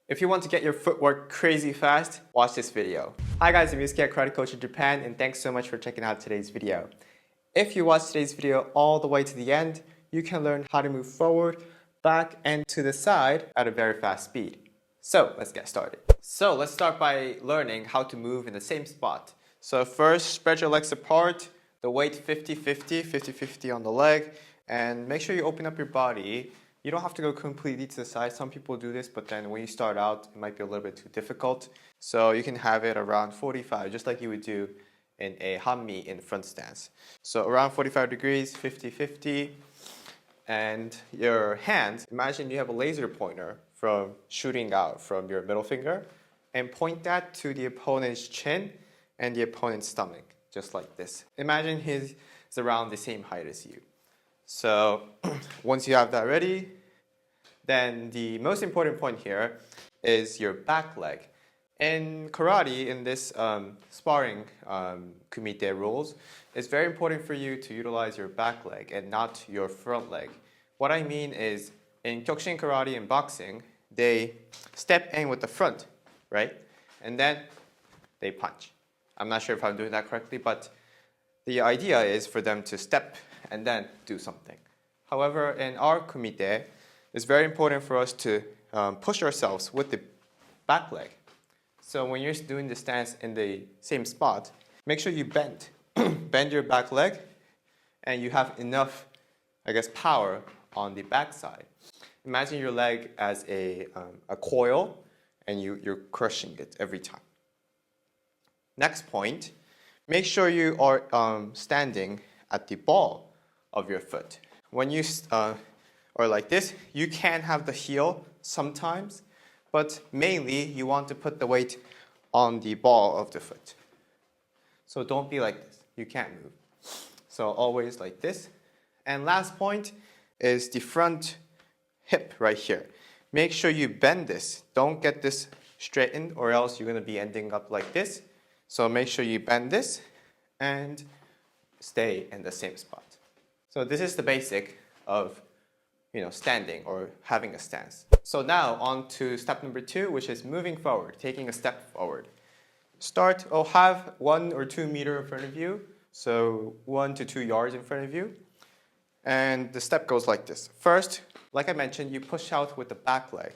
If you want to get your footwork crazy fast, watch this video. Hi guys, I'm Yusuke, karate coach in Japan, and thanks so much for checking out today's video. If you watch today's video all the way to the end, you can learn how to move forward, back, and to the side at a very fast speed. So let's get started. So let's start by learning how to move in the same spot. So first, spread your legs apart, the weight 50-50, 50-50 on the leg, and make sure you open up your body. You don't have to go completely to the side. Some people do this, but then when you start out, it might be a little bit too difficult. So you can have it around 45, just like you would do in a hanmi in front stance. So around 45 degrees, 50-50. And your hands, imagine you have a laser pointer from shooting out from your middle finger, and point that to the opponent's chin and the opponent's stomach, just like this. Imagine he's around the same height as you. So once you have that ready, then the most important point here is your back leg. In karate, in this sparring kumite rules, it's very important for you to utilize your back leg and not your front leg. What I mean is, in kyokushin karate and boxing, they step in with the front, right? And then they punch. I'm not sure if I'm doing that correctly, but the idea is for them to step and then do something. However, in our kumite, it's very important for us to push ourselves with the back leg. So when you're doing the stance in the same spot, make sure you bend. Bend your back leg, and you have enough, power on the back side. Imagine your leg as a coil, and you're crushing it every time. Next point, make sure you are standing at the ball of your foot. When you are like this, you can have the heel sometimes, but mainly you want to put the weight on the ball of the foot. So don't be like this. You can't move. So always like this. And last point is the front hip right here. Make sure you bend this. Don't get this straightened, or else you're going to be ending up like this. So make sure you bend this and stay in the same spot. So this is the basic of standing or having a stance. So now on to step number 2, which is moving forward, taking a step forward. Start, have 1 or 2 meters in front of you, so 1 to 2 yards in front of you. And the step goes like this. First, like I mentioned, you push out with the back leg,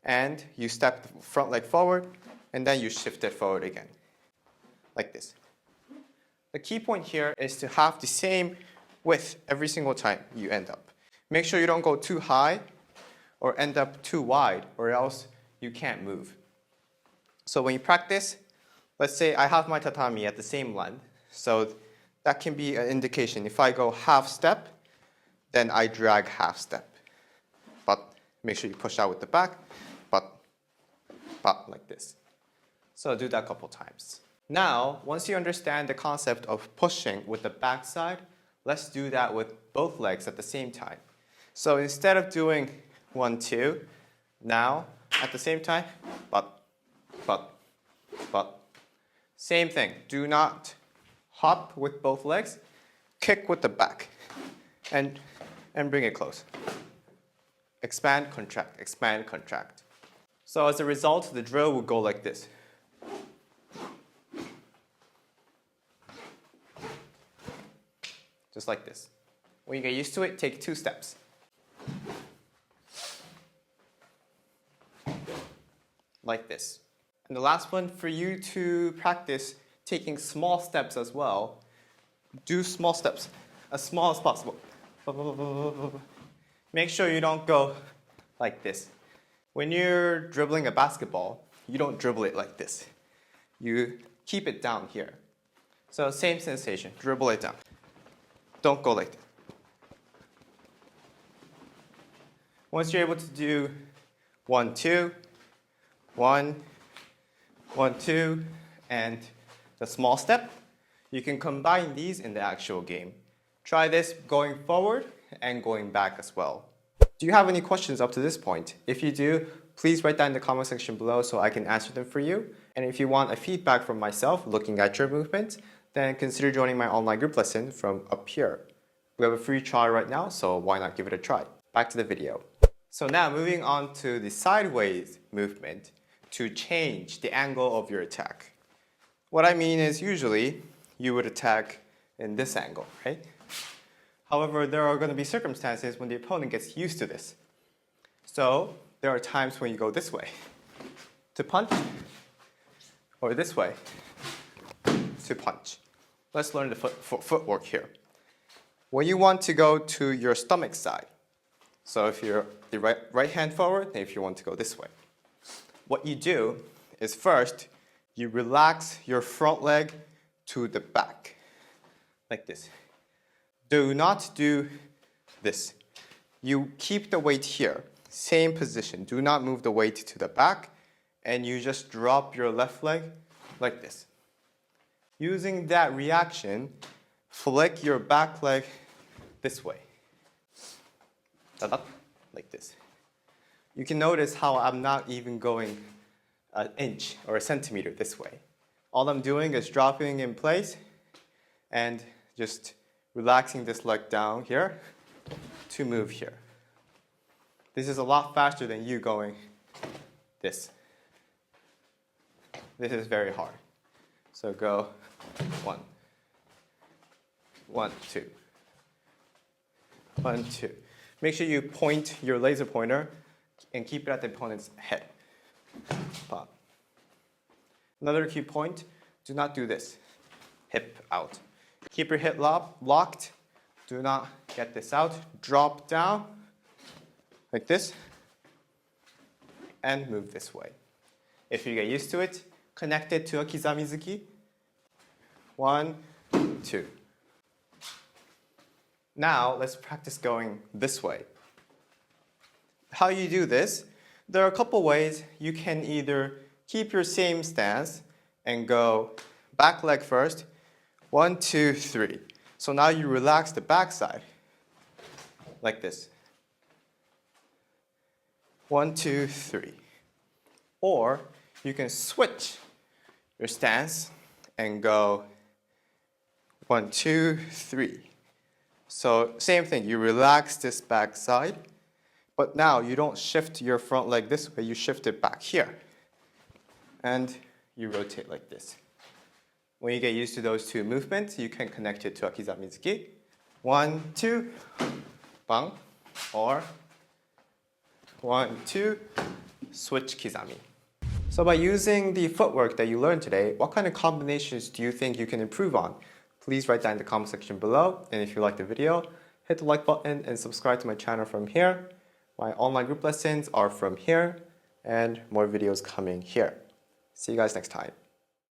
and you step the front leg forward, and then you shift it forward again, like this. The key point here is to have the same width every single time you end up. Make sure you don't go too high or end up too wide, or else you can't move. So when you practice, let's say I have my tatami at the same length, so that can be an indication. If I go half step, then I drag half step. But make sure you push out with the back, but like this. So do that a couple times. Now, once you understand the concept of pushing with the back side, let's do that with both legs at the same time. So instead of doing 1, 2, now at the same time, but. Same thing. Do not hop with both legs. Kick with the back, and bring it close. Expand, contract, expand, contract. So as a result, the drill will go like this. Just like this. When you get used to it, take 2 steps. Like this. And the last one, for you to practice taking small steps as well, do small steps, as small as possible. Make sure you don't go like this. When you're dribbling a basketball, you don't dribble it like this. You keep it down here. So same sensation, dribble it down. Don't go like this. Once you're able to do 1, 2, 1, 1, 2, and the small step, you can combine these in the actual game. Try this going forward and going back as well. Do you have any questions up to this point? If you do, please write that in the comment section below so I can answer them for you. And if you want a feedback from myself looking at your movement, then consider joining my online group lesson from up here. We have a free trial right now, so why not give it a try? Back to the video. So now moving on to the sideways movement. to change the angle of your attack. What I mean is usually you would attack in this angle, right? However, there are going to be circumstances when the opponent gets used to this. So there are times when you go this way to punch, or this way to punch. Let's learn the footwork here. When you want to go to your stomach side, so if you're the right hand forward, and if you want to go this way, what you do is first you relax your front leg to the back, like this. Do not do this. You keep the weight here, same position. Do not move the weight to the back, and you just drop your left leg like this. Using that reaction, flick your back leg this way, like this. You can notice how I'm not even going an inch or a centimeter this way. All I'm doing is dropping in place and just relaxing this leg down here to move here. This is a lot faster than you going this. This is very hard. So go 1, 1, 2, 1, 2. Make sure you point your laser pointer and keep it at the opponent's head. Pop. Another key point, do not do this. Hip out. Keep your hip locked. Do not get this out. Drop down like this and move this way. If you get used to it, connect it to a kizamizuki. 1, 2. Now let's practice going this way. How you do this, there are a couple ways. You can either keep your same stance and go back leg first. 1, 2, 3. So now you relax the back side like this. 1, 2, 3. Or you can switch your stance and go 1, 2, 3. So same thing, you relax this back side, but now you don't shift your front leg this way, you shift it back here. And you rotate like this. When you get used to those two movements, you can connect it to a kizamizuki. 1, 2, bang, or 1, 2, switch kizami. So by using the footwork that you learned today, what kind of combinations do you think you can improve on? Please write that in the comment section below. And if you liked the video, hit the like button and subscribe to my channel from here. My online group lessons are from here, and more videos coming here. See you guys next time.